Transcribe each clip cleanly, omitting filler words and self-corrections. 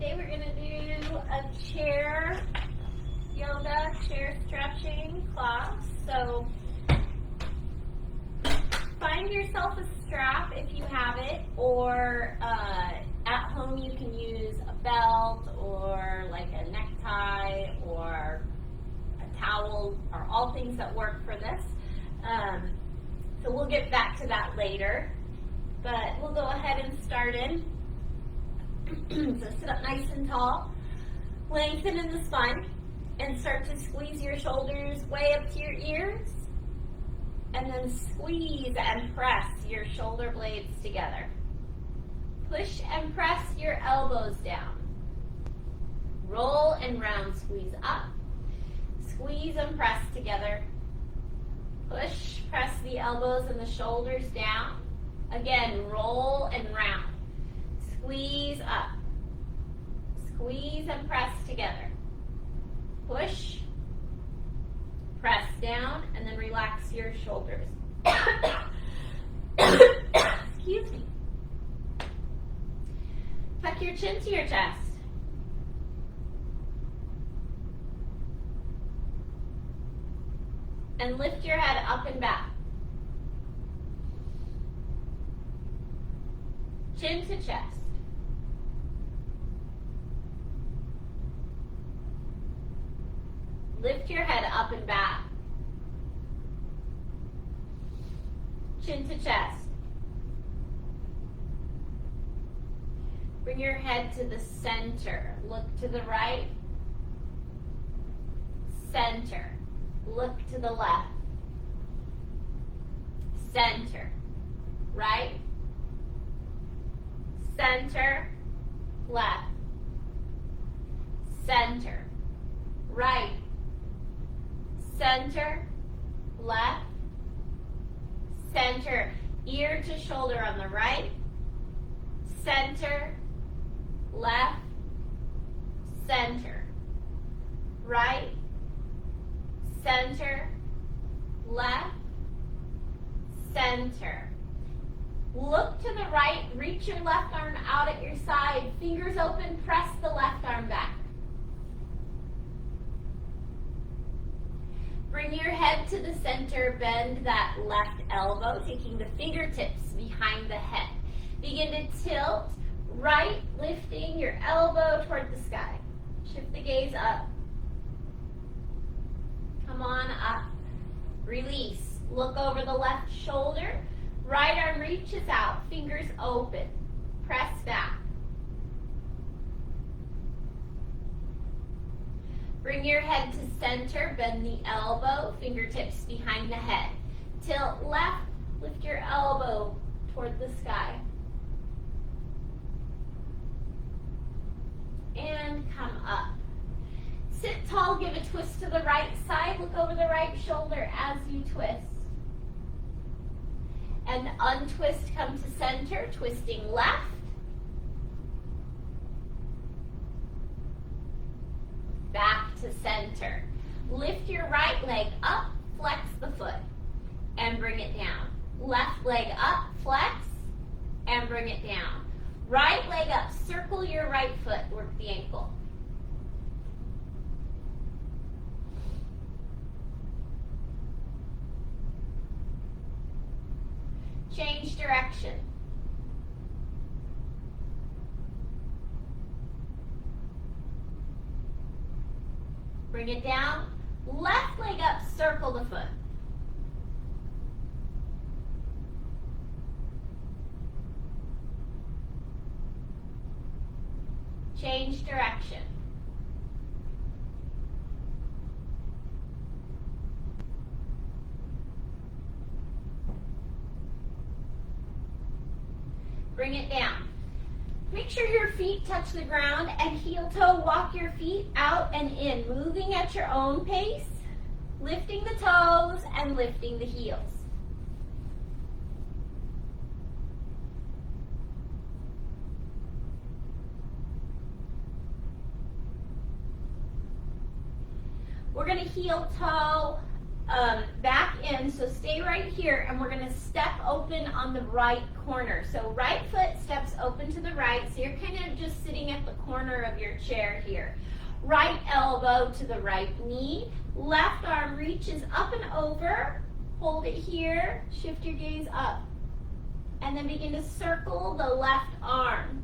Today we're going to do a chair yoga, chair stretching class. So find yourself a strap if you have it, or at home you can use a belt or like a necktie or a towel, are all things that work for this. So we'll get back to that later, but we'll go ahead and start in. So sit up nice and tall, lengthen in the spine, and start to squeeze your shoulders way up to your ears, and then squeeze and press your shoulder blades together. Push and press your elbows down. Roll and round squeeze up. Squeeze and press together. Push, press the elbows and the shoulders down. Again, roll and round. Squeeze up. Squeeze and press together. Push, press down, and then relax your shoulders. Excuse me. Tuck your chin to your chest. And lift your head up and back. Chin to chest. Lift your head up and back. Chin to chest. Bring your head to the center. Look to the right. Center. Look to the left. Center. Right. Center. Left. Center. Right. Center. Left. Center. Ear to shoulder on the right. Center. Left. Center. Right. Center. Left. Center. Look to the right. Reach your left arm out at your side. Fingers open. Press the left arm back. Bring your head to the center. Bend that left elbow, taking the fingertips behind the head. Begin to tilt right, lifting your elbow toward the sky. Shift the gaze up. Come on up. Release. Look over the left shoulder. Right arm reaches out. Fingers open. Press back. Bring your head to center. Bend the elbow. Fingertips behind the head. Tilt left. Lift your elbow toward the sky. And come up. Sit tall, give a twist to the right side. Look over the right shoulder as you twist. And untwist, come to center, twisting left. Back to center. Lift your right leg up, flex the foot, and bring it down. Left leg up, flex, and bring it down. Right leg up, circle your right foot, work the ankle. Change direction. Bring it down. Left leg up, circle the foot. Change direction. Bring it down. Make sure your feet touch the ground and heel toe. Walk your feet out and in, moving at your own pace, lifting the toes and lifting the heels. We're going to heel toe back in, so stay right here, and we're gonna step open on the right corner. So right foot steps open to the right, so you're kind of just sitting at the corner of your chair here. Right elbow to the right knee, left arm reaches up and over, hold it here, shift your gaze up, and then begin to circle the left arm.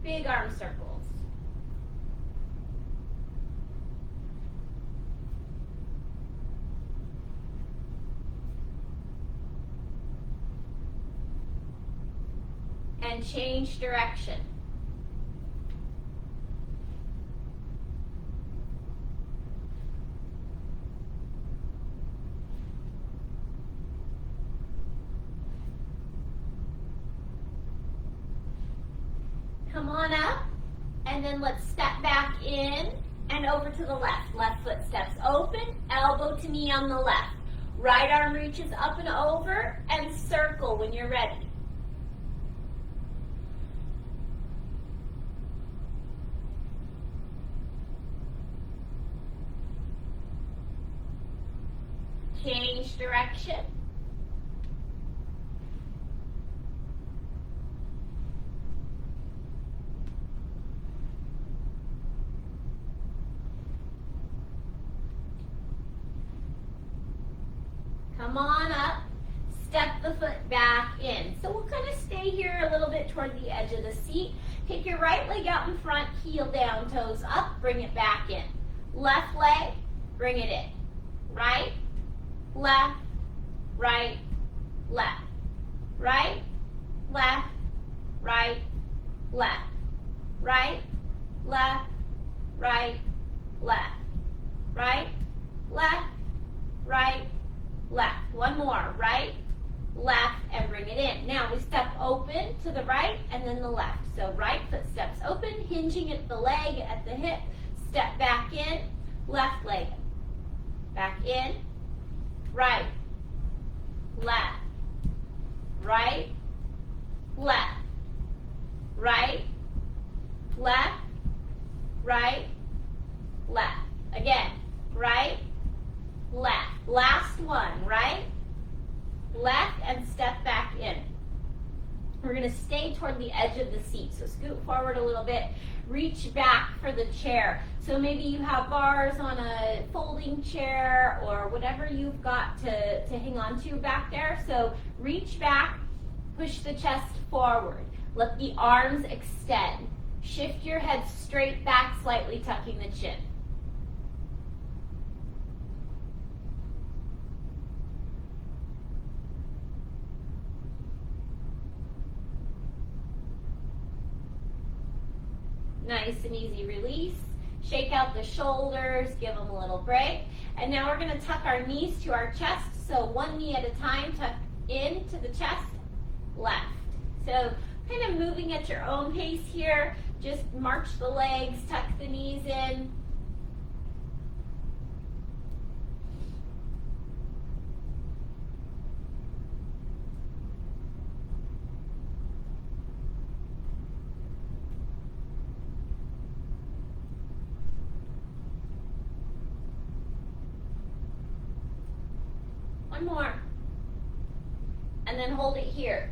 Big arm circles. And change direction. Come on up, and then let's step back in and over to the left. Left foot steps open, elbow to knee on the left. Right arm reaches up and over, and circle when you're ready. Change direction. Come on up, step the foot back in. So we'll kind of stay here a little bit toward the edge of the seat. Take your right leg out in front, heel down, toes up, bring it back in. Left leg, bring it in. Right, left, right, left. Right, left, right, left. Right, left, right, left. Right, left, right, left. One more. Right, left, and bring it in. Now we step open to the right and then the left. So right foot steps open, hinging at the leg, at the hip. Step back in, left leg. Back in, right, left, right, left, right, left, right, left. Again, right, left. Last one, right, left, and step back in. We're going to stay toward the edge of the seat, so scoot forward a little bit. Reach back for the chair. So maybe you have bars on a folding chair or whatever you've got to hang on to back there. So reach back, push the chest forward. Let the arms extend. Shift your head straight back, slightly tucking the chin. Nice and easy release. Shake out the shoulders, give them a little break. And now we're going to tuck our knees to our chest. So one knee at a time, tuck into the chest, left. So kind of moving at your own pace here. Just march the legs, tuck the knees in. One more. And then hold it here.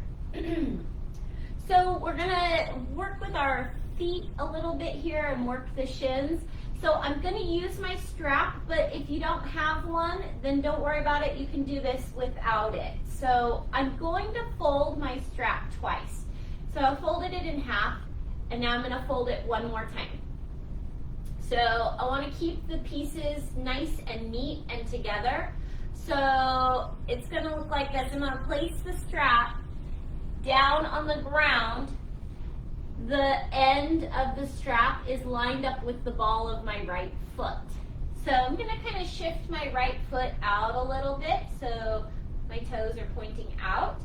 So we're going to work with our feet a little bit here and work the shins. So I'm going to use my strap, but if you don't have one, then don't worry about it. You can do this without it. So I'm going to fold my strap twice. So I folded it in half, and now I'm going to fold it one more time. So I want to keep the pieces nice and neat and together. So it's going to look like this. I'm going to place the strap down on the ground. The end of the strap is lined up with the ball of my right foot. So I'm going to kind of shift my right foot out a little bit so my toes are pointing out.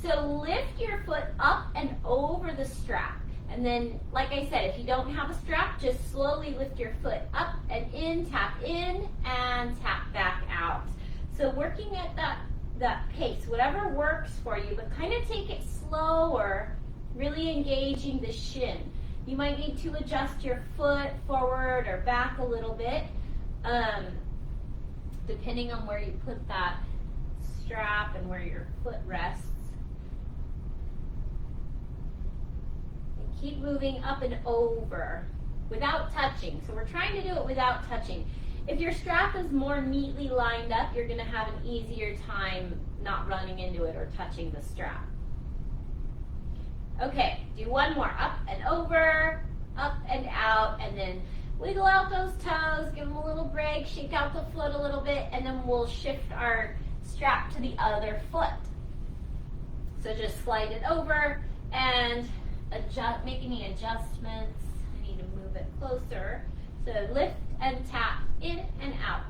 So lift your foot up and over the strap. And then, like I said, if you don't have a strap, just slowly lift your foot up and in, tap in, and tap back out. So working at that pace, whatever works for you, but kind of take it slower, really engaging the shin. You might need to adjust your foot forward or back a little bit. depending on where you put that strap and where your foot rests. And keep moving up and over without touching. So we're trying to do it without touching. If your strap is more neatly lined up, you're going to have an easier time not running into it or touching the strap. Okay, do one more. Up and over, up and out, and then wiggle out those toes, give them a little break, shake out the foot a little bit, and then we'll shift our strap to the other foot. So just slide it over and adjust, make any adjustments. I need to move it closer. So lift and tap in and out.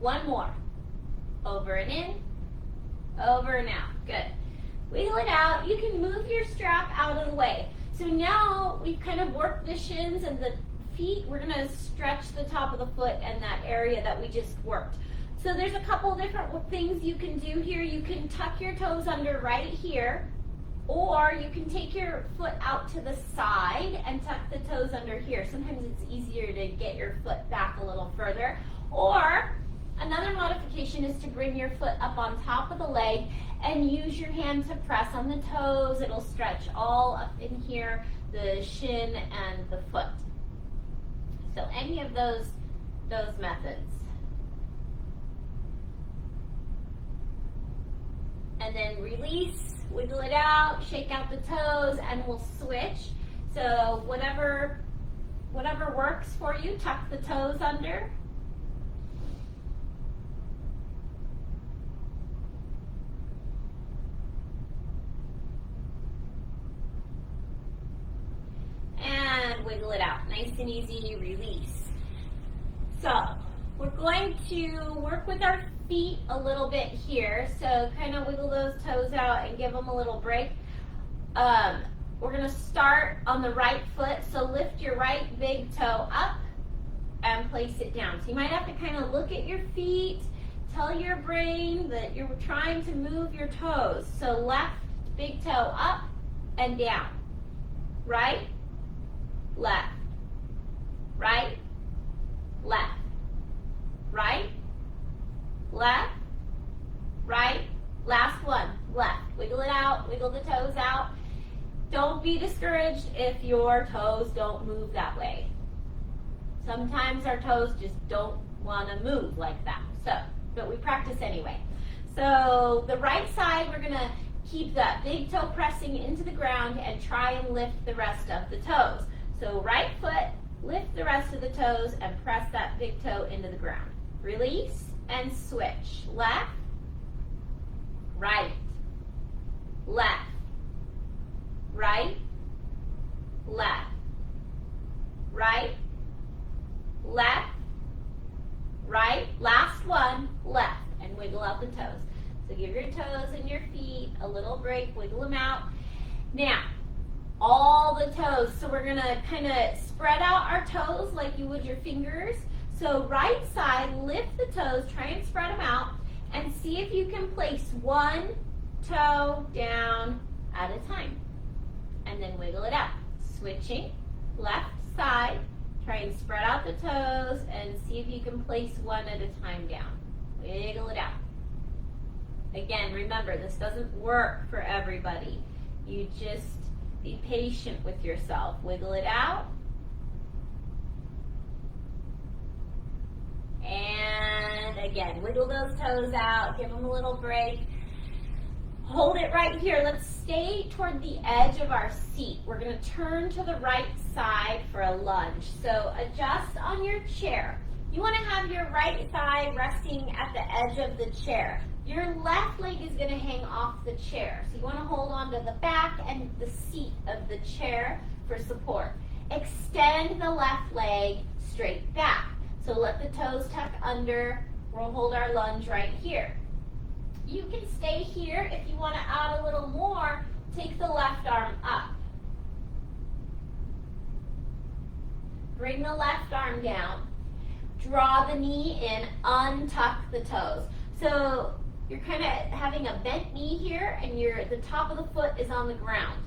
One more. Over and in, over and out. Good. Wiggle it out. You can move your strap out of the way. So now we've kind of worked the shins and the feet. We're going to stretch the top of the foot and that area that we just worked. So there's a couple different things you can do here. You can tuck your toes under right here, or you can take your foot out to the side and tuck the toes under here. Sometimes it's easier to get your foot back a little further. Or another modification is to bring your foot up on top of the leg and use your hand to press on the toes. It'll stretch all up in here, the shin and the foot. So any of those methods. And then release, wiggle it out, shake out the toes, and we'll switch. So whatever works for you, tuck the toes under. And wiggle it out. Nice and easy, release. So we're going to work with our feet a little bit here. So kind of wiggle those toes out and give them a little break. We're going to start on the right foot. So lift your right big toe up and place it down. So you might have to kind of look at your feet, tell your brain that you're trying to move your toes. So left big toe up and down. Right, left, right, left, right, left, right. Last one, left. Wiggle it out, wiggle the toes out. Don't be discouraged if your toes don't move that way. Sometimes our toes just don't want to move like that. But we practice anyway. So the right side, we're going to keep that big toe pressing into the ground and try and lift the rest of the toes. So right foot, lift the rest of the toes and press that big toe into the ground. Release and switch. Left, right, left, right, left, right, left, right. Last one, left, and wiggle out the toes. So give your toes and your feet a little break, wiggle them out. Now, all the toes. So we're going to kind of spread out our toes like you would your fingers. So right side, lift the toes, try and spread them out, and see if you can place one toe down at a time. And then wiggle it out. Switching, left side, try and spread out the toes and see if you can place one at a time down. Wiggle it out. Again, remember, this doesn't work for everybody. You just be patient with yourself. Wiggle it out. And again, wiggle those toes out. Give them a little break. Hold it right here. Let's stay toward the edge of our seat. We're going to turn to the right side for a lunge. So adjust on your chair. You want to have your right thigh resting at the edge of the chair. Your left leg is going to hang off the chair. So you want to hold on to the back and the seat of the chair for support. Extend the left leg straight back. So let the toes tuck under. We'll hold our lunge right here. You can stay here. If you want to add a little more, take the left arm up. Bring the left arm down. Draw the knee in, untuck the toes. So you're kind of having a bent knee here, and the top of the foot is on the ground.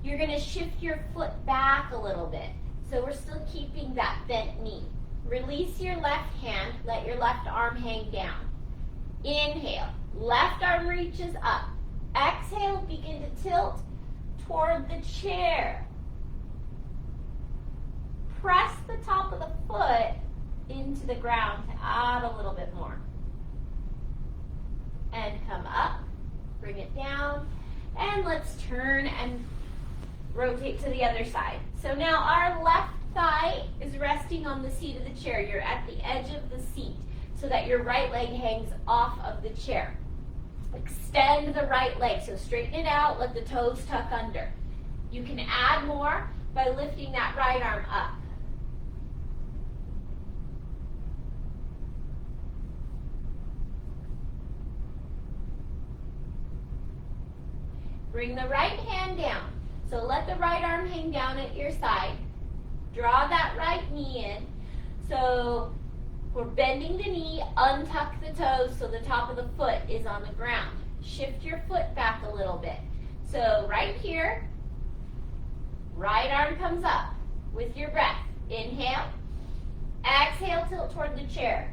You're going to shift your foot back a little bit. So we're still keeping that bent knee. Release your left hand, let your left arm hang down. Inhale, left arm reaches up. Exhale, begin to tilt toward the chair. Press the top of the foot into the ground to add a little bit more. And come up, bring it down, and let's turn and rotate to the other side. So now our left thigh is resting on the seat of the chair. You're at the edge of the seat so that your right leg hangs off of the chair. Extend the right leg, so straighten it out, let the toes tuck under. You can add more by lifting that right arm up. Bring the right hand down. So let the right arm hang down at your side. Draw that right knee in. So we're bending the knee, untuck the toes so the top of the foot is on the ground. Shift your foot back a little bit. So right here, right arm comes up with your breath. Inhale. Exhale, tilt toward the chair.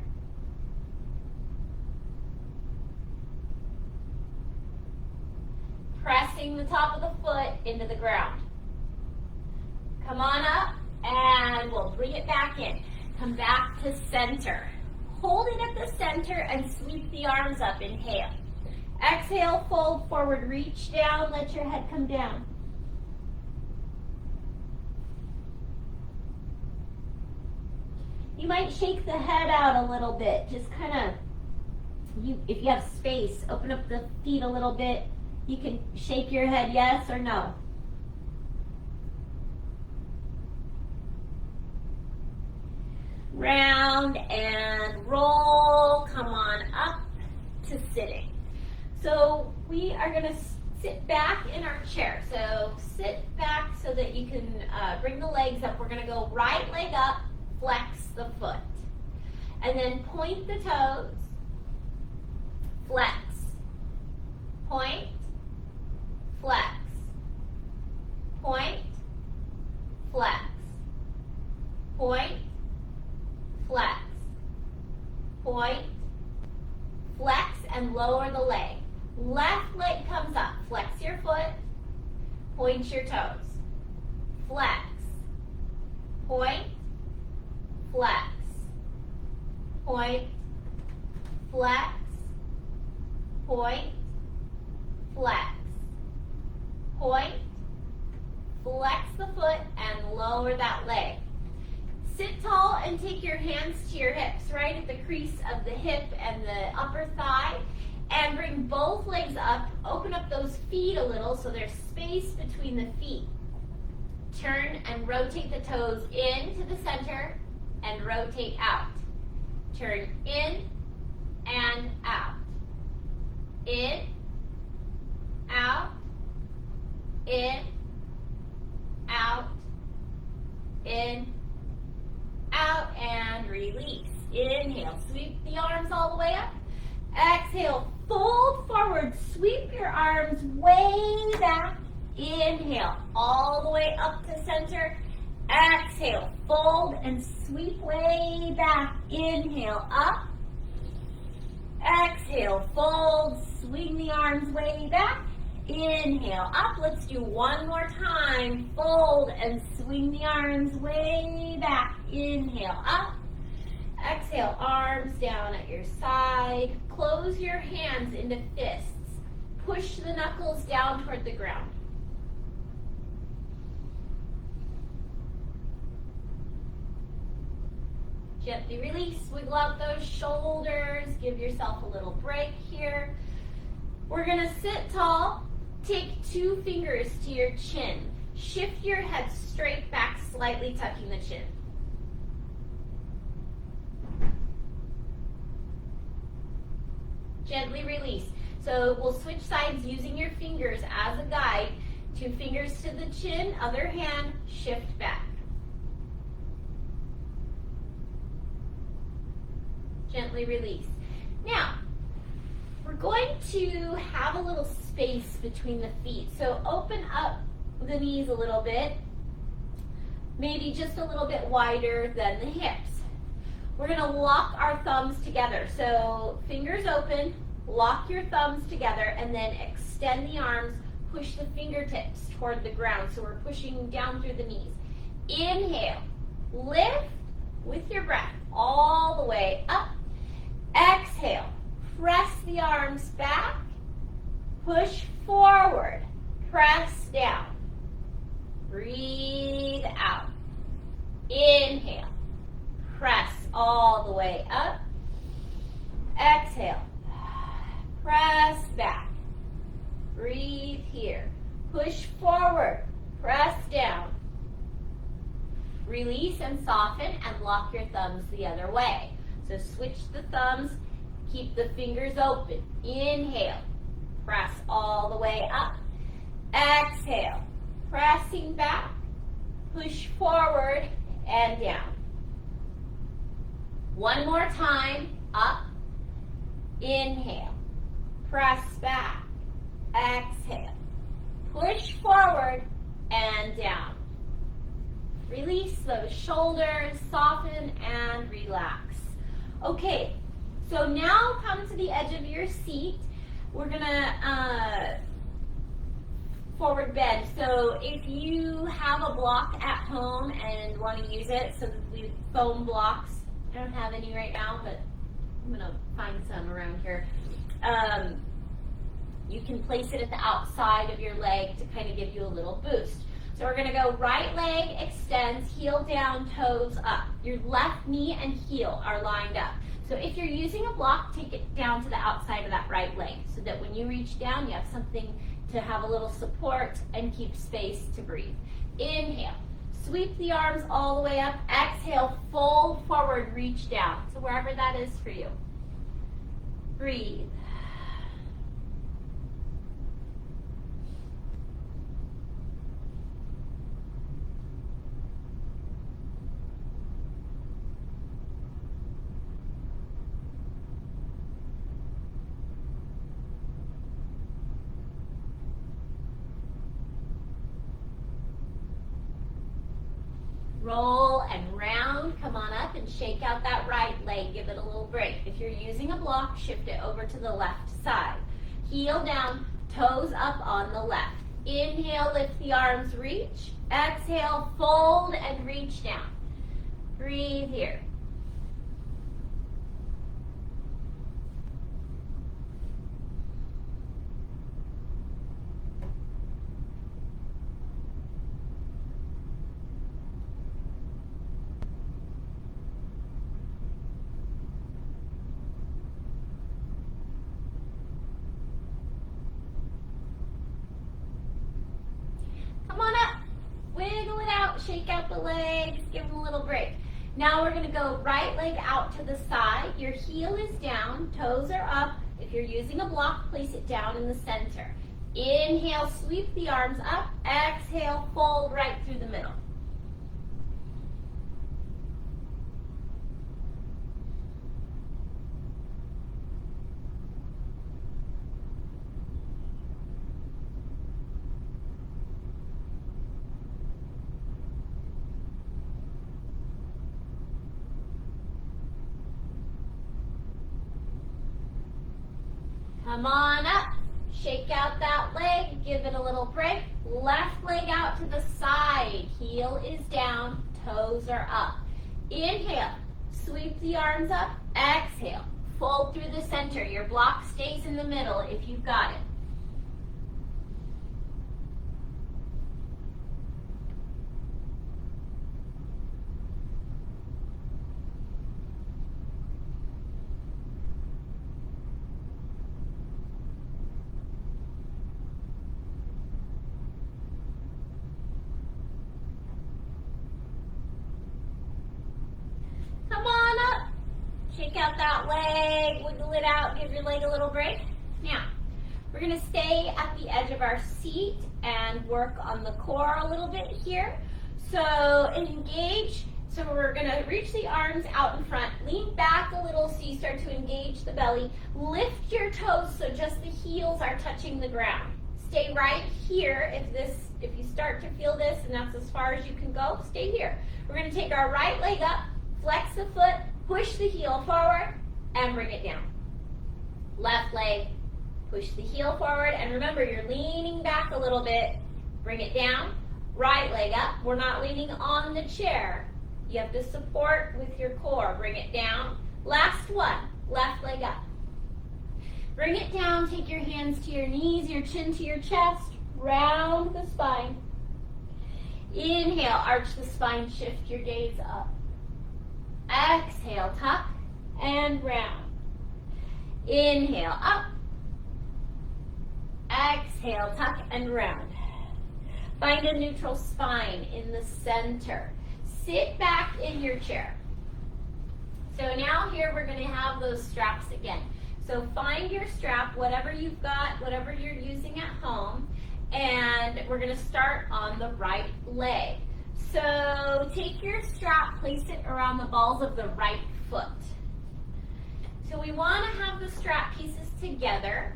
Pressing the top of the foot into the ground. Come on up, and we'll bring it back in. Come back to center. Hold it at the center and sweep the arms up. Inhale. Exhale, fold forward, reach down, let your head come down. You might shake the head out a little bit. Just kind of, if you have space, open up the feet a little bit. You can shake your head yes or no. Round and roll. Come on up to sitting. So we are going to sit back in our chair. So sit back so that you can bring the legs up. We're going to go right leg up, flex the foot. And then point the toes, flex, point, flex, point, flex, point, flex, point, flex, and lower the leg. Left leg comes up. Flex your foot, point your toes. Flex, point, flex, point, flex, point, flex, point, flex the foot, and lower that leg. Sit tall and take your hands to your hips, right at the crease of the hip and the upper thigh, and bring both legs up. Open up those feet a little so there's space between the feet. Turn and rotate the toes into the center and rotate out. Turn in and out. In, out, in, out, in, out, and release. Inhale, sweep the arms all the way up. Exhale, fold forward, sweep your arms way back. Inhale, all the way up to center. Exhale, fold and sweep way back. Inhale, up. Exhale, fold, swing the arms way back. Inhale, up. Let's do one more time. Fold and swing the arms way back. Inhale, up. Exhale, arms down at your side. Close your hands into fists. Push the knuckles down toward the ground. Gently release, wiggle out those shoulders. Give yourself a little break here. We're gonna sit tall. Take 2 fingers to your chin. Shift your head straight back, slightly tucking the chin. Gently release. So we'll switch sides using your fingers as a guide. 2 fingers to the chin, other hand, shift back. Gently release. Now, we're going to have a little space between the feet. So open up the knees a little bit, maybe just a little bit wider than the hips. We're going to lock our thumbs together. So fingers open, lock your thumbs together, and then extend the arms, push the fingertips toward the ground. So we're pushing down through the knees. Inhale, lift with your breath all the way up. Exhale, press the arms back, push forward, press down. Breathe out. Inhale, press all the way up. Exhale, press back. Breathe here. Push forward, press down. Release and soften and lock your thumbs the other way. So switch the thumbs, keep the fingers open. Inhale, press all the way up. Exhale, pressing back, push forward and down. One more time, up. Inhale, press back. Exhale, push forward and down. Release those shoulders, soften and relax. Okay, so now come to the edge of your seat. We're gonna forward bend. So if you have a block at home and want to use it, so we foam blocks. I don't have any right now, but I'm gonna find some around here. You can place it at the outside of your leg to kind of give you a little boost. So we're going to go right leg extends, heel down, toes up. Your left knee and heel are lined up. So if you're using a block, take it down to the outside of that right leg so that when you reach down, you have something to have a little support and keep space to breathe. Inhale, sweep the arms all the way up. Exhale, fold forward, reach down. So wherever that is for you. Breathe. Roll and round, come on up and shake out that right leg, give it a little break. If you're using a block, shift it over to the left side. Heel down, toes up on the left. Inhale, lift the arms, reach. Exhale, fold and reach down. Breathe here. Come on up, wiggle it out, shake out the legs, give them a little break. Now we're going to go right leg out to the side. Your heel is down, toes are up. If you're using a block, place it down in the center. Inhale, sweep the arms up. Exhale, fold right through the middle. Come on up, shake out that leg, give it a little break. Left leg out to the side, heel is down, toes are up. Inhale, sweep the arms up. Exhale, fold through the center. Your block stays in the middle if you've got it. kick out that leg, wiggle it out, give your leg a little break. Now, we're gonna stay at the edge of our seat and work on the core a little bit here. So engage, so we're gonna reach the arms out in front, lean back a little so you start to engage the belly. Lift your toes so just the heels are touching the ground. Stay right here. If you start to feel this and that's as far as you can go, stay here. We're gonna take our right leg up, flex the foot, push the heel forward, and bring it down. Left leg, push the heel forward, and remember you're leaning back a little bit. Bring it down. Right leg up. We're not leaning on the chair. You have to support with your core. Bring it down. Last one. Left leg up. Bring it down. Take your hands to your knees, your chin to your chest. Round the spine. Inhale, arch the spine, shift your gaze up. Exhale, tuck and round. Inhale, up. Exhale, tuck and round. Find a neutral spine in the center. Sit back in your chair. So now here we're going to have those straps again. So find your strap, whatever you've got, whatever you're using at home, and we're going to start on the right leg. So take your strap, place it around the balls of the right foot. So we want to have the strap pieces together,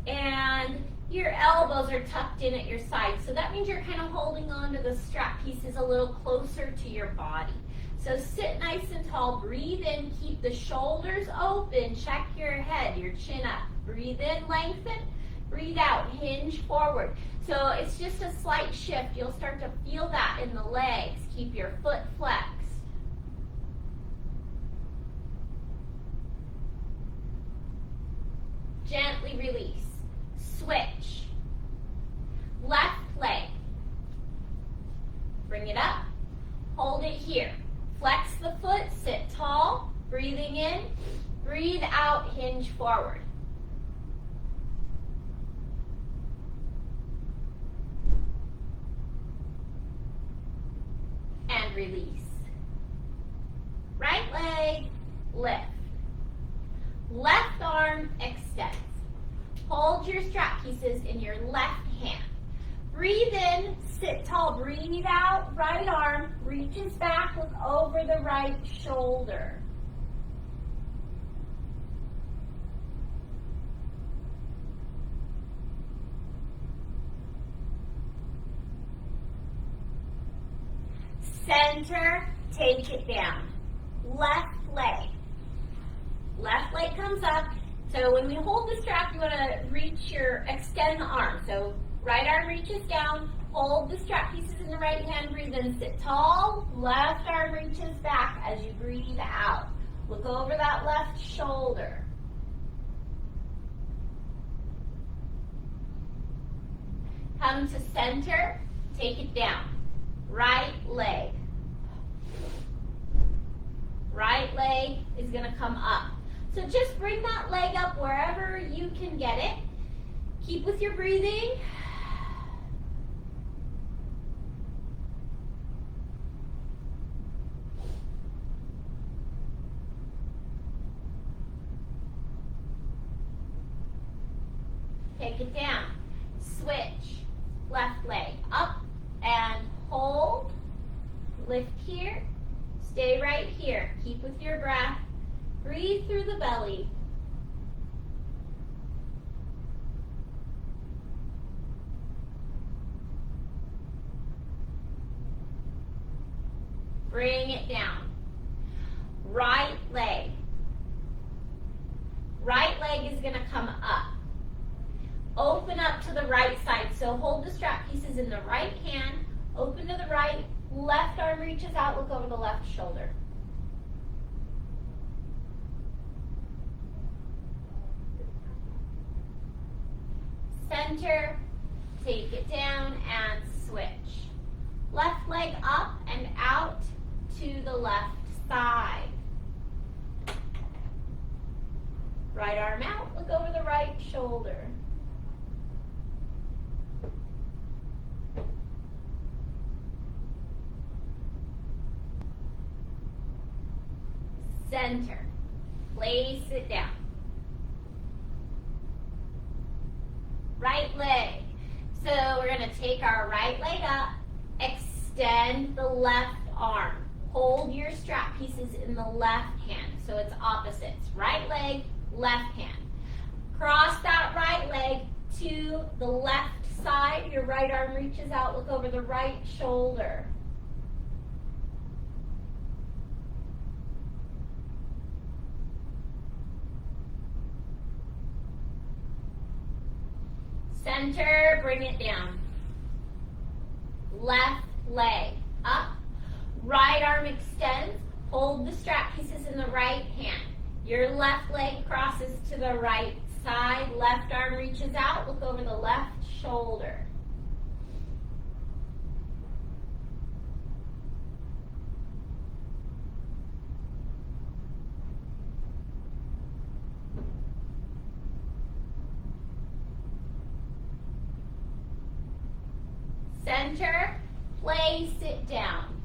and your elbows are tucked in at your sides. So that means you're kind of holding on to the strap pieces a little closer to your body. So sit nice and tall, breathe in, keep the shoulders open, check your head, your chin up. Breathe in, lengthen, breathe out, hinge forward. So it's just a slight shift. You'll start to feel that in the legs. Keep your foot flexed. Gently release. Switch. Left leg. Bring it up. Hold it here. Flex the foot, sit tall, breathing in, breathe out, hinge forward. And release. Right leg, lift. Left arm extends. Hold your strap pieces in your left hand. Breathe in, sit tall, breathe out, right arm reaches back, look over the right shoulder. Center, take it down. Left leg. Left leg comes up. So when we hold the strap, you want to extend the arm. So right arm reaches down, hold the strap pieces in the right hand, breathe in, sit tall. Left arm reaches back as you breathe out. Look over that left shoulder. Come to center, take it down. Right leg. Right leg is going to come up. So just bring that leg up wherever you can get it. Keep with your breathing. Take it down. Switch. Left leg up and hold. Lift here. Stay right here. Keep with your breath. Breathe through the belly. Bring it down. Right leg. Right leg is going to come up. Open up to the right side. So hold the strap pieces in the right hand. Open to the right. Left arm reaches out. Look over the left shoulder. Center, take it down and switch. Left leg up and out to the left side. Right arm out, look over the right shoulder. Center. place it down. Right leg. So we're going to take our right leg up, extend the left arm. Hold your strap pieces in the left hand, so it's opposites. Right leg, left hand. Cross that right leg to the left side. Your right arm reaches out, look over the right shoulder. Center, bring it down. Left leg up. Right arm extends. Hold the strap pieces in the right hand. Your left leg crosses to the right side. Left arm reaches out. Look over the left shoulder. Center, place it down.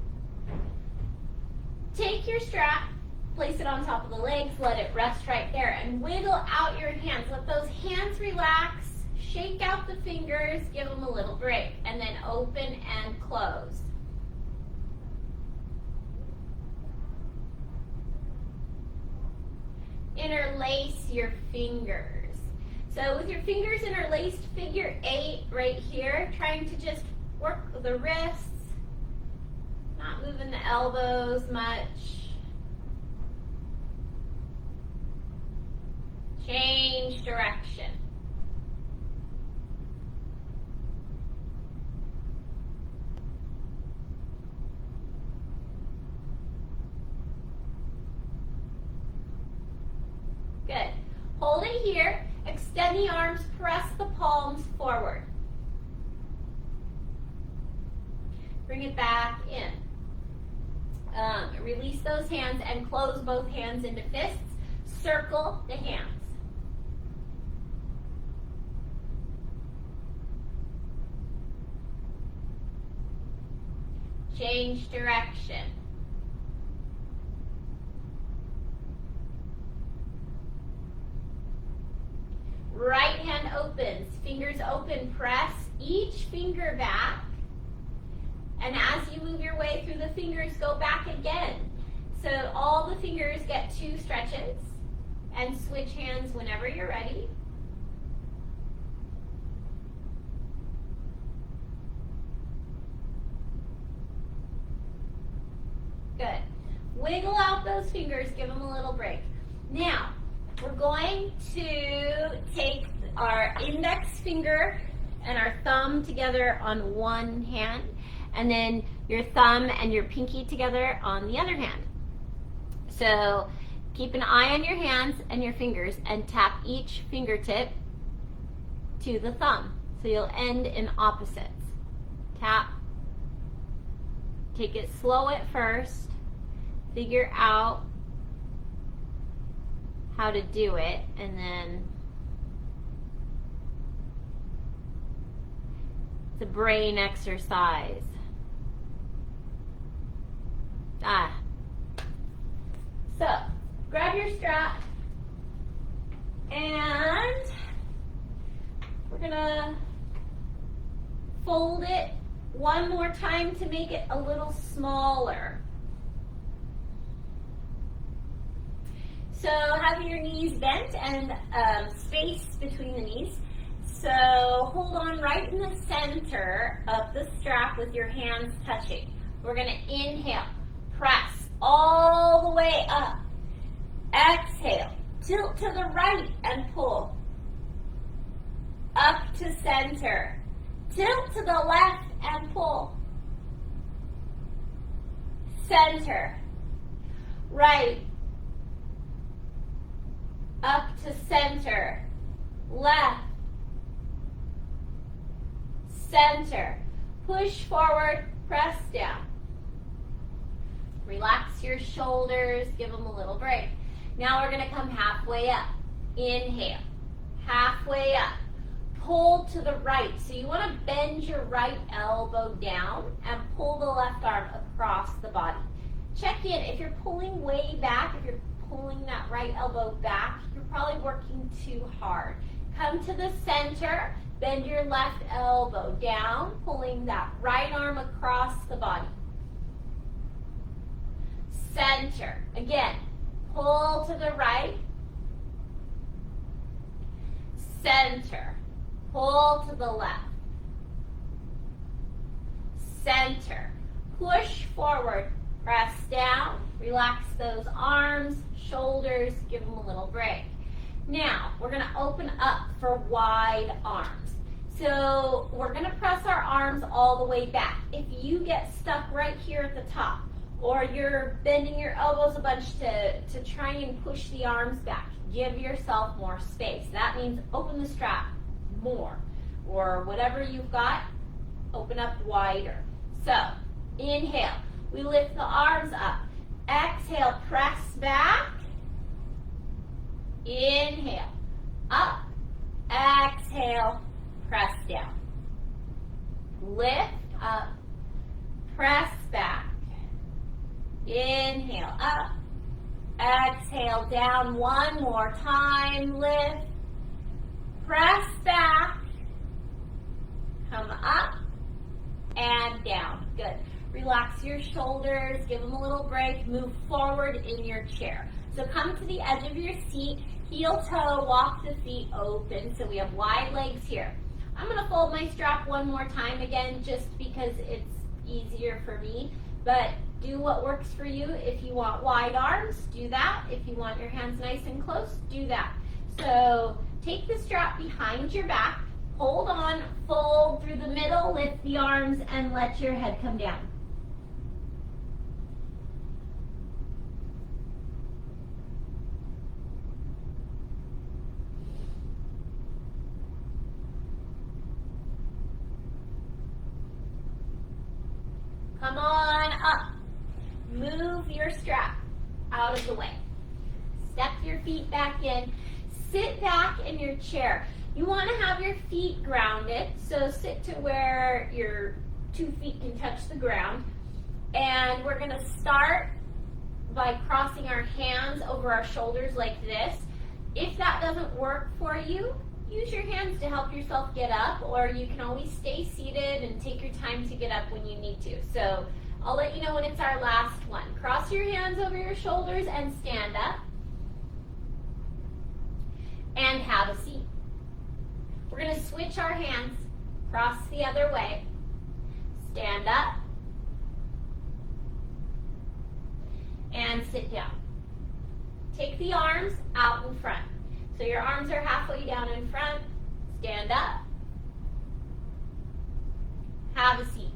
Take your strap, place it on top of the legs, let it rest right there, and wiggle out your hands. Let those hands relax, shake out the fingers, give them a little break, and then open and close. Interlace your fingers. So with your fingers interlaced, figure 8 right here, trying to just work the wrists, not moving the elbows much. Change direction. Good. Hold it here. Extend the arms, press the palms forward. Bring it back in. Release those hands and close both hands into fists. Circle the hands. Change direction. Right hand opens, fingers open, press each finger back. And as you move your way through the fingers, go back again. So all the fingers get 2 stretches, and switch hands whenever you're ready. Good. Wiggle out those fingers, give them a little break. Now, we're going to take our index finger and our thumb together on one hand, and then your thumb and your pinky together on the other hand. So keep an eye on your hands and your fingers and tap each fingertip to the thumb. So you'll end in opposites. Tap. Take it slow at first. Figure out how to do it, and then it's a brain exercise. So, grab your strap, and we're gonna fold it one more time to make it a little smaller. So have your knees bent and space between the knees. So hold on right in the center of the strap with your hands touching. We're going to inhale, press all the way up. Exhale, tilt to the right and pull. Up to center. Tilt to the left and pull. Center. Right. Up to center. Left. Center. Push forward, press down. Relax your shoulders, give them a little break. Now we're going to come halfway up. Inhale. Halfway up. Pull to the right. So you want to bend your right elbow down and pull the left arm across the body. Check in. If you're pulling way back, if you're pulling that right elbow back, you're probably working too hard. Come to the center, bend your left elbow down, pulling that right arm across the body. Center. Again, pull to the right. Center. Pull to the left. Center. Push forward. Press down. Relax those arms, shoulders. Give them a little break. Now, we're going to open up for wide arms. So we're going to press our arms all the way back. If you get stuck right here at the top, or you're bending your elbows a bunch to try and push the arms back, give yourself more space. That means open the strap more, or whatever you've got, open up wider. So, inhale, we lift the arms up. Exhale, press back. Inhale, up. Exhale, press down. Lift up, press back. Inhale, up. Exhale, down. One more time. Lift. Press back. Come up and down. Good. Relax your shoulders. Give them a little break. Move forward in your chair. So come to the edge of your seat. Heel toe. Walk the feet open. So we have wide legs here. I'm going to fold my strap one more time again just because it's easier for me. But do what works for you. If you want wide arms, do that. If you want your hands nice and close, do that. So take the strap behind your back, hold on, fold through the middle, lift the arms, and let your head come down. Come on up. Move your strap out of the way. Step your feet back in. Sit back in your chair. You want to have your feet grounded, so sit to where your 2 feet can touch the ground. And we're going to start by crossing our hands over our shoulders like this. If that doesn't work for you, use your hands to help yourself get up, or you can always stay seated and take your time to get up when you need to. So I'll let you know when it's our last one. Cross your hands over your shoulders and stand up. And have a seat. We're going to switch our hands, cross the other way, stand up, and sit down. Take the arms out in front. So your arms are halfway down in front, stand up, have a seat.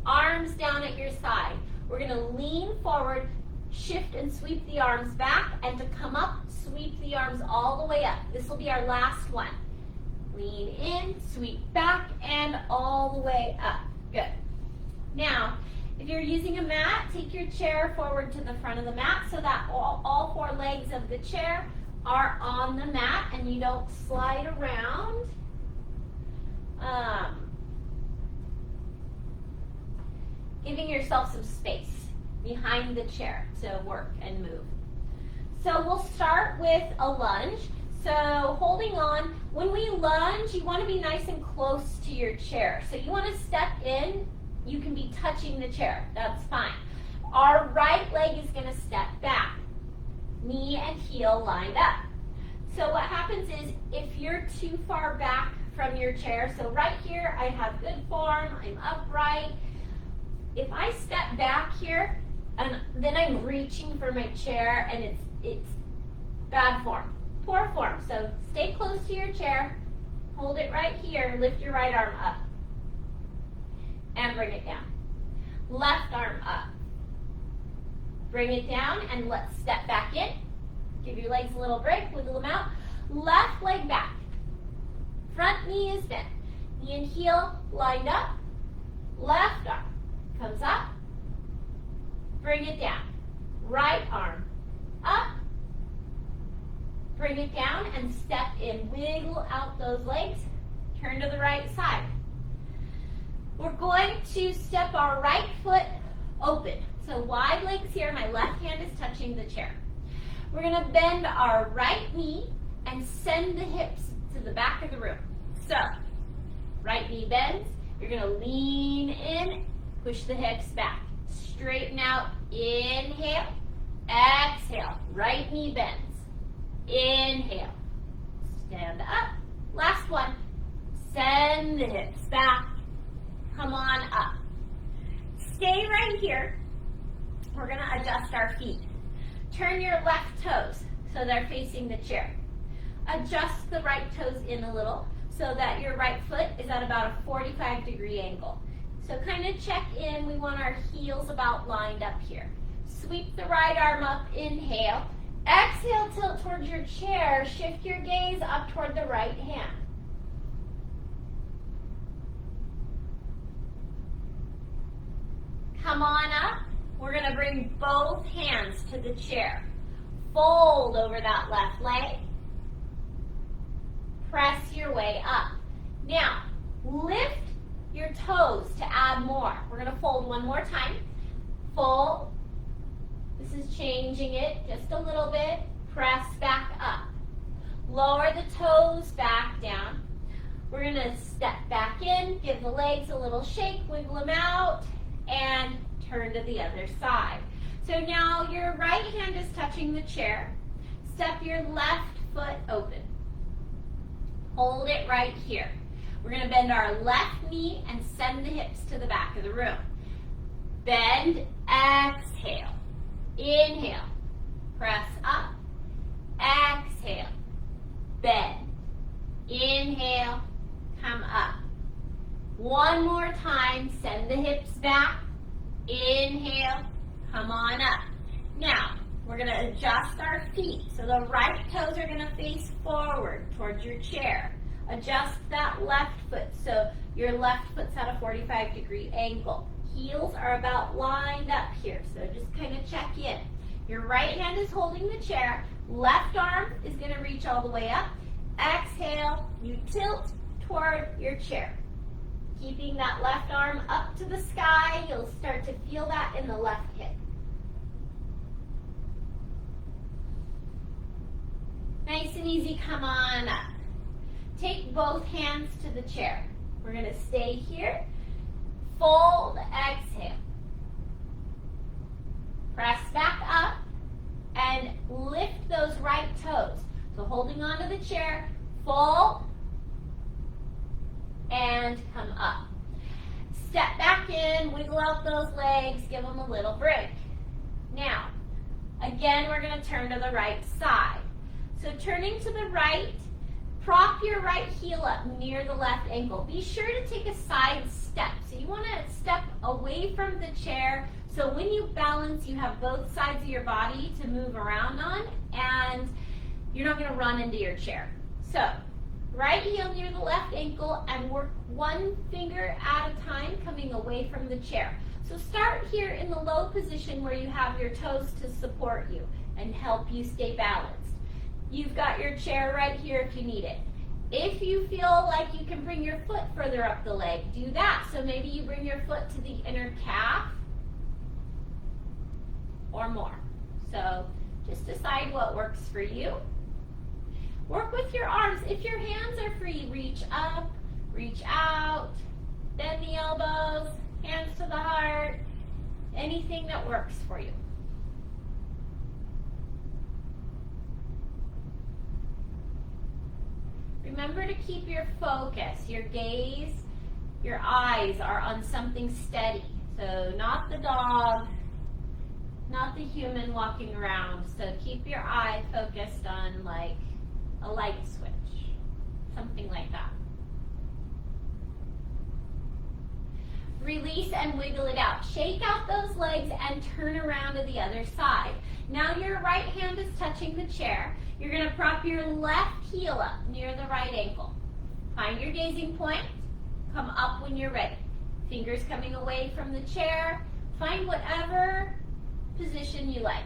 Arms down at your side. We're going to lean forward, shift and sweep the arms back, and to come up, sweep the arms all the way up. This will be our last one. Lean in, sweep back, and all the way up. Good. Now, if you're using a mat, take your chair forward to the front of the mat so that all 4 legs of the chair are on the mat and you don't slide around. Giving yourself some space behind the chair to work and move. So we'll start with a lunge. So holding on, when we lunge, you want to be nice and close to your chair. So you want to step in, you can be touching the chair, that's fine. Our right leg is going to step back, knee and heel lined up. So what happens is if you're too far back from your chair, so right here I have good form, I'm upright. If I step back here, and then I'm reaching for my chair, and it's bad form, poor form. So stay close to your chair, hold it right here, lift your right arm up, and bring it down. Left arm up, bring it down, and let's step back in. Give your legs a little break, wiggle them out. Left leg back, front knee is bent, knee and heel lined up, left arm comes up, bring it down. Right arm up, bring it down and step in. Wiggle out those legs, turn to the right side. We're going to step our right foot open. So wide legs here, my left hand is touching the chair. We're going to bend our right knee and send the hips to the back of the room. So, right knee bends. You're going to lean in, push the hips back. Straighten out, inhale, exhale. Right knee bends. Inhale, stand up. Last one. Send the hips back. Come on up. Stay right here. We're going to adjust our feet. Turn your left toes so they're facing the chair. Adjust the right toes in a little so that your right foot is at about a 45-degree angle. So kind of check in. We want our heels about lined up here. Sweep the right arm up. Inhale. Exhale, tilt towards your chair. Shift your gaze up toward the right hand. Come on up. We're going to bring both hands to the chair. Fold over that left leg. Press your way up. Now, lift your toes to add more. We're going to fold one more time. Fold. This is changing it just a little bit. Press back up. Lower the toes back down. We're going to step back in, give the legs a little shake, wiggle them out, and turn to the other side. So now your right hand is touching the chair. Step your left foot open. Hold it right here. We're going to bend our left knee and send the hips to the back of the room. Bend, exhale. Inhale. Press up. Exhale. Bend. Inhale. Come up. One more time. Send the hips back. Inhale. Come on up. Now, we're going to adjust our feet. So the right toes are going to face forward towards your chair. Adjust that left foot so your left foot's at a 45-degree angle. Heels are about lined up here, so just kind of check in. Your right hand is holding the chair. Left arm is going to reach all the way up. Exhale, you tilt toward your chair. Keeping that left arm up to the sky, you'll start to feel that in the left hip. Nice and easy, come on up. Take both hands to the chair. We're going to stay here. Fold, exhale. Press back up and lift those right toes. So holding onto the chair, fold, and come up. Step back in, wiggle out those legs, give them a little break. Now, again, we're going to turn to the right side. So turning to the right, prop your right heel up near the left ankle. Be sure to take a side step. So you want to step away from the chair so when you balance, you have both sides of your body to move around on and you're not going to run into your chair. So right heel near the left ankle and work one finger at a time coming away from the chair. So start here in the low position where you have your toes to support you and help you stay balanced. You've got your chair right here if you need it. If you feel like you can bring your foot further up the leg, do that. So maybe you bring your foot to the inner calf or more. So just decide what works for you. Work with your arms. If your hands are free, reach up, reach out, bend the elbows, hands to the heart, anything that works for you. Remember to keep your focus, your gaze, your eyes are on something steady. So not the dog, not the human walking around. So keep your eye focused on like a light switch, something like that. Release and wiggle it out. Shake out those legs and turn around to the other side. Now your right hand is touching the chair. You're going to prop your left heel up near the right ankle. Find your gazing point. Come up when you're ready. Fingers coming away from the chair. Find whatever position you like.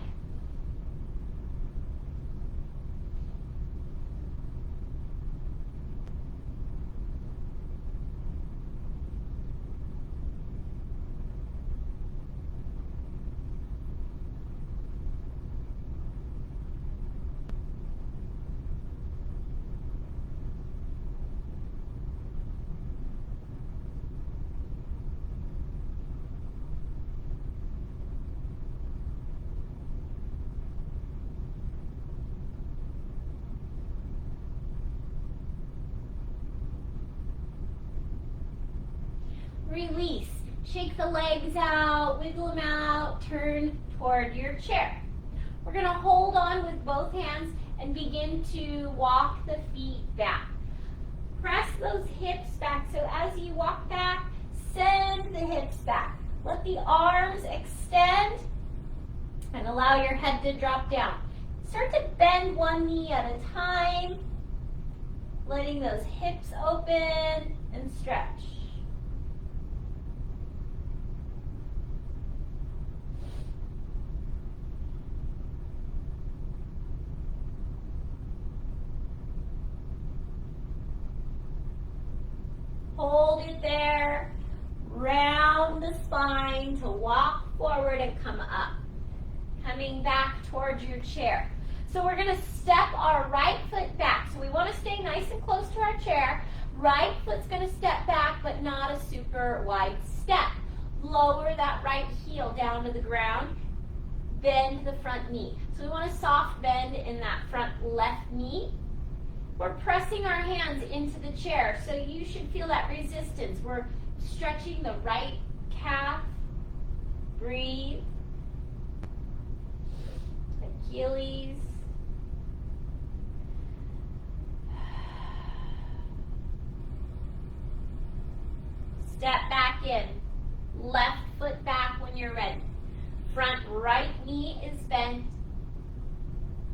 Release. Shake the legs out, wiggle them out, turn toward your chair. We're going to hold on with both hands and begin to walk the feet back. Press those hips back. So as you walk back, send the hips back. Let the arms extend and allow your head to drop down. Start to bend one knee at a time, letting those hips open and stretch. Hold it there. Round the spine to walk forward and come up. Coming back towards your chair. So we're going to step our right foot back. So we want to stay nice and close to our chair. Right foot's going to step back, but not a super wide step. Lower that right heel down to the ground. Bend the front knee. So we want a soft bend in that front left knee. We're pressing our hands into the chair, so you should feel that resistance. We're stretching the right calf. Breathe. Achilles. Step back in. Left foot back when you're ready. Front right knee is bent.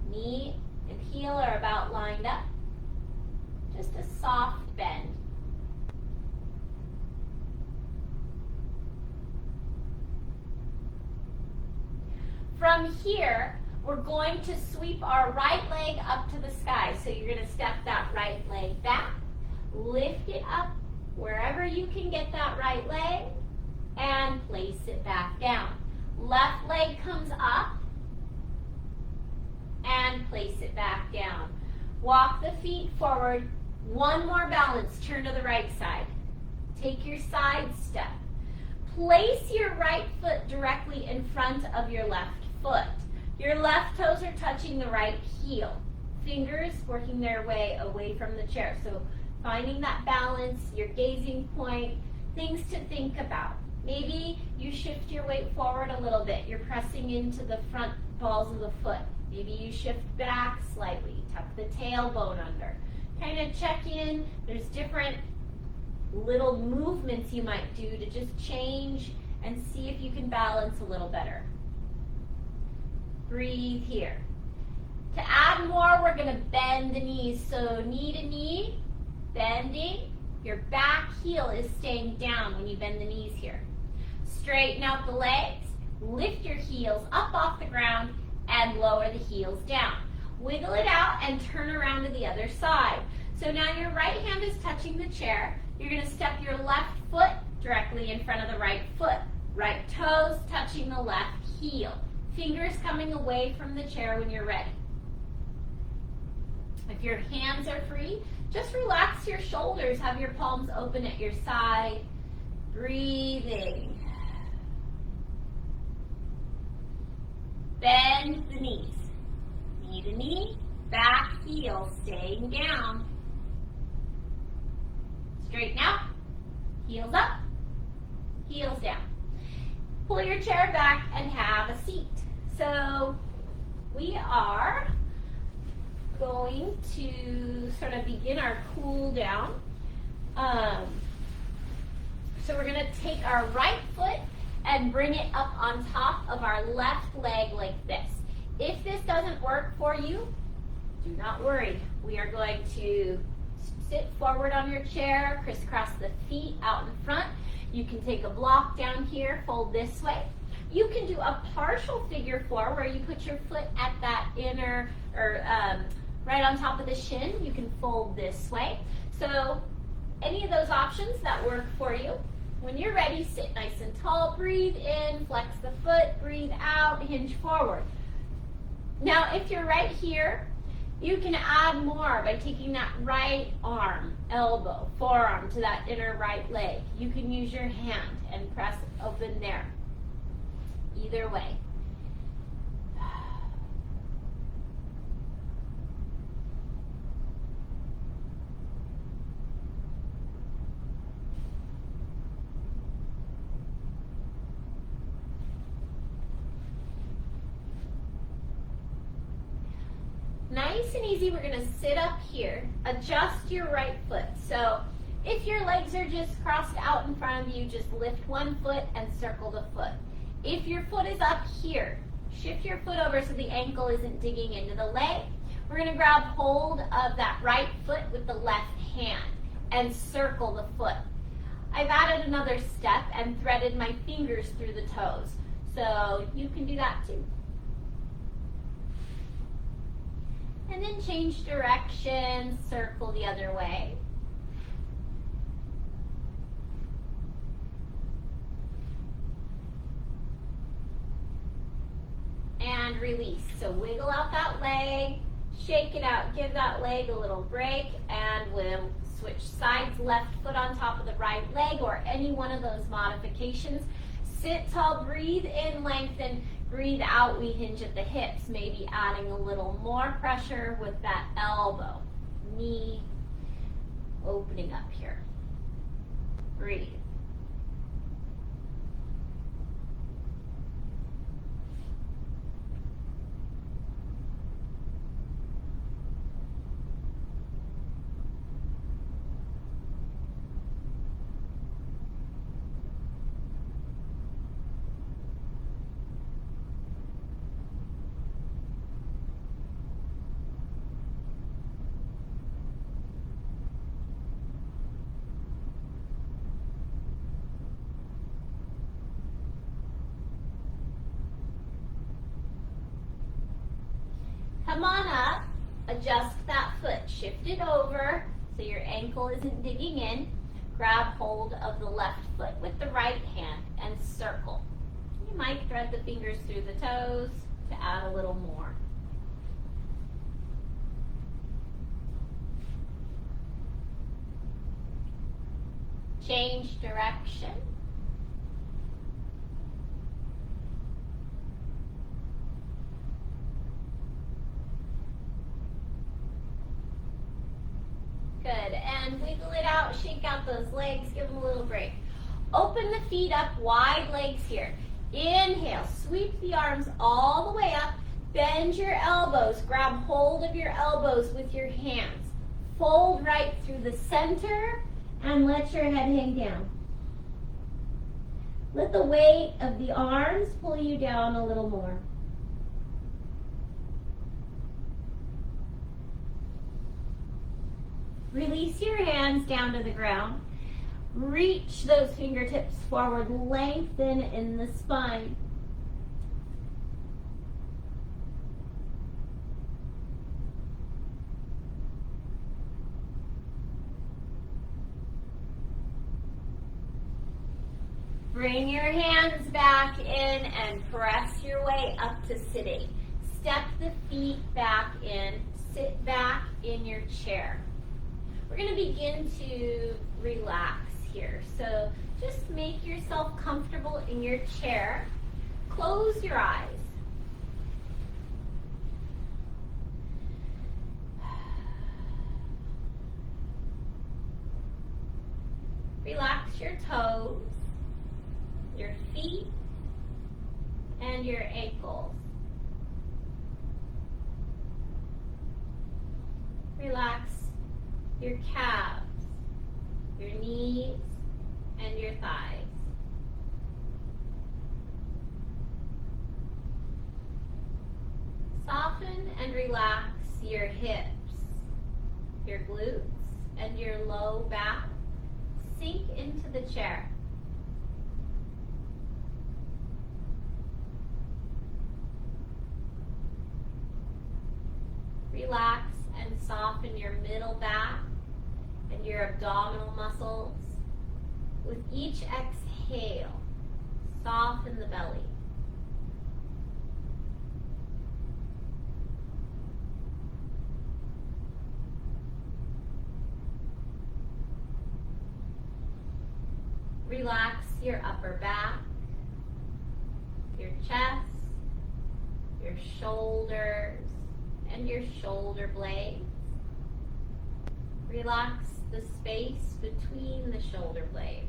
Knee and heel are about lined up. Just a soft bend. From here, we're going to sweep our right leg up to the sky. So you're going to step that right leg back, lift it up wherever you can get that right leg, and place it back down. Left leg comes up, and place it back down. Walk the feet forward. One more balance, turn to the right side. Take your side step. Place your right foot directly in front of your left foot. Your left toes are touching the right heel. Fingers working their way away from the chair. So finding that balance, your gazing point, things to think about. Maybe you shift your weight forward a little bit. You're pressing into the front balls of the foot. Maybe you shift back slightly. Tuck the tailbone under. Kind of check in. There's different little movements you might do to just change and see if you can balance a little better. Breathe here. To add more, we're going to bend the knees. So knee to knee, bending. Your back heel is staying down when you bend the knees here. Straighten out the legs. Lift your heels up off the ground and lower the heels down. Wiggle it out and turn around to the other side. So now your right hand is touching the chair. You're going to step your left foot directly in front of the right foot. Right toes touching the left heel. Fingers coming away from the chair when you're ready. If your hands are free, just relax your shoulders. Have your palms open at your side. Breathing. Bend the knees. Knee to knee, back heel staying down. Straighten out, heels up, heels down. Pull your chair back and have a seat. So we are going to sort of begin our cool down. So we're going to take our right foot and bring it up on top of our left leg like this. If this doesn't work for you, do not worry. We are going to sit forward on your chair, crisscross the feet out in front. You can take a block down here, fold this way. You can do a partial figure four where you put your foot at that inner, or right on top of the shin. You can fold this way. So any of those options that work for you. When you're ready, sit nice and tall. Breathe in, flex the foot, breathe out, hinge forward. Now, if you're right here, you can add more by taking that right arm, elbow, forearm to that inner right leg. You can use your hand and press open there. Either way. nice and easy, we're gonna sit up here, adjust your right foot. So if your legs are just crossed out in front of you, just lift one foot and circle the foot. If your foot is up here, shift your foot over so the ankle isn't digging into the leg. We're gonna grab hold of that right foot with the left hand and circle the foot. I've added another step and threaded my fingers through the toes. So you can do that too. And then change direction, circle the other way. And release. So wiggle out that leg, shake it out, give that leg a little break, and we'll switch sides, left foot on top of the right leg, or any one of those modifications. Sit tall, breathe in, lengthen, breathe out, we hinge at the hips, maybe adding a little more pressure with that elbow, knee opening up here. Breathe. Come on up, adjust that foot, shift it over so your ankle isn't digging in. Grab hold of the left foot with the right hand and circle. You might thread the fingers through the toes to add a little more. Change direction. Good, and wiggle it out, shake out those legs, give them a little break. Open the feet up, wide legs here. Inhale, sweep the arms all the way up, bend your elbows, grab hold of your elbows with your hands. Fold right through the center and let your head hang down. Let the weight of the arms pull you down a little more. Release your hands down to the ground. Reach those fingertips forward, lengthen in the spine. Bring your hands back in and press your way up to sitting. Step the feet back in, sit back in your chair. We're going to begin to relax here. So just make yourself comfortable in your chair. Close your eyes. Relax your toes, your feet, and your ankles. Relax your calves, your knees, and your thighs. Soften and relax your hips, your glutes, and your low back. Sink into the chair. Relax and soften your middle back and your abdominal muscles. With each exhale, soften the belly. Relax your upper back, your chest, your shoulders, and your shoulder blades. Relax the space between the shoulder blades.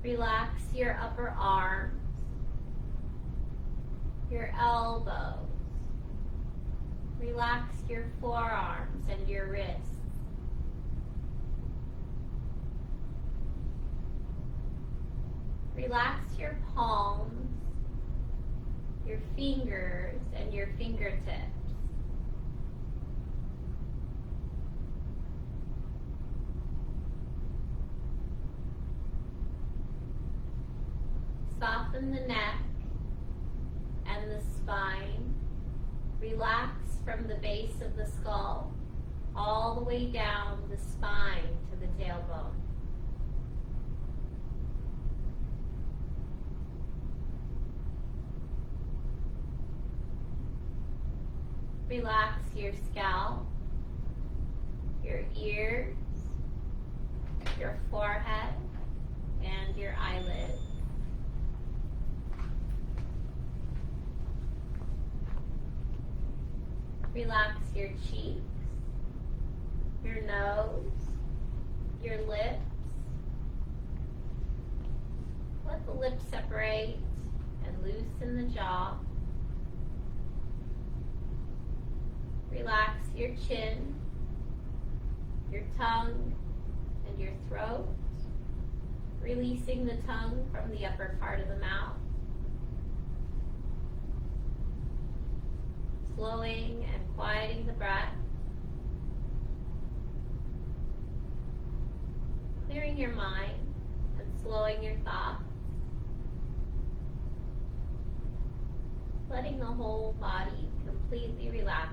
Relax your upper arms, your elbows. Relax your forearms and your wrists. Relax your palms, your fingers, and your fingertips. Soften the neck and the spine. Relax from the base of the skull all the way down the spine to the tailbone. Relax your scalp, your ears, your forehead, and your eyelids. Relax your cheeks, your nose, your lips. Let the lips separate and loosen the jaw. Relax your chin, your tongue, and your throat, releasing the tongue from the upper part of the mouth. Slowing and quieting the breath. Clearing your mind and slowing your thoughts. Letting the whole body completely relax.